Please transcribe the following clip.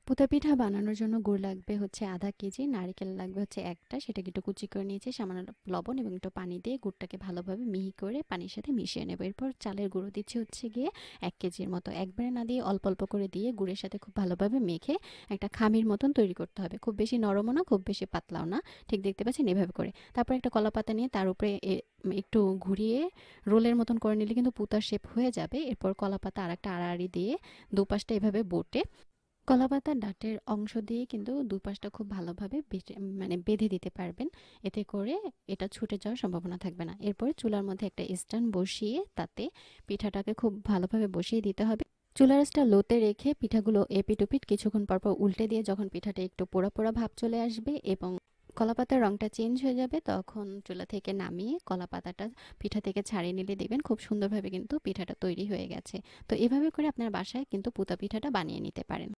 পুতা পিঠা বানানোর জন্য গুড় লাগবে হচ্ছে 1/2 কেজি, নারকেল লাগবে হচ্ছে একটা, সেটাকে একটু কুচি করে নিয়েছি, সামান্য লবণ এবং একটু পানি দিয়ে গুড়টাকে ভালোভাবে মিহি করে পানির সাথে মিশিয়ে নেব। এরপর চালের গুঁড়ো দিচ্ছি হচ্ছে গিয়ে 1 কেজির মতো, একবারে না দিয়ে অল্প অল্প করে দিয়ে গুড়ের সাথে খুব ভালোভাবে মেখে একটা খামির মতন তৈরি করতে হবে। খুব বেশি নরমও না, খুব বেশি পাতলাও না, ঠিক দেখতে পাচ্ছেন এভাবে করে। তারপর একটা কলা পাতা নিয়ে তার উপরে একটু ঘুরিয়ে রোলের মতন করে নিলে কিন্তু পুতার শেপ হয়ে যাবে। এরপর কলা পাতা আর একটা আড়াআড়ি দিয়ে দুপাশটা এভাবে বটে কলাপাতার ডাঁটের অংশ দিয়ে কিন্তু দুপাশটা খুব ভালোভাবে বেঁধে দিতে পারবেন। এতে করে এটা ছুটে যাওয়ার সম্ভাবনা থাকবে না। এরপর চুলার মধ্যে একটা স্ট্যান্ড বসিয়ে তাতে পিঠাটাকে খুব ভালোভাবে বসিয়ে দিতে হবে। চুলার আঁচটা লোতে রেখে পিঠাগুলো এপিট ওপিট কিছুক্ষণ পর পর উল্টে দিয়ে যখন পিঠাটা একটু পোড়া পোড়া ভাব চলে আসবে এবং কলাপাতার রংটা চেঞ্জ হয়ে যাবে, তখন চুলা থেকে নামিয়ে কলাপাতাটা পিঠা থেকে ছাড়িয়ে নিলে দেখবেন খুব সুন্দরভাবে কিন্তু পিঠাটা তৈরি হয়ে গেছে। তো এভাবে করে আপনার বাসায় কিন্তু পুতা পিঠাটা বানিয়ে নিতে পারেন।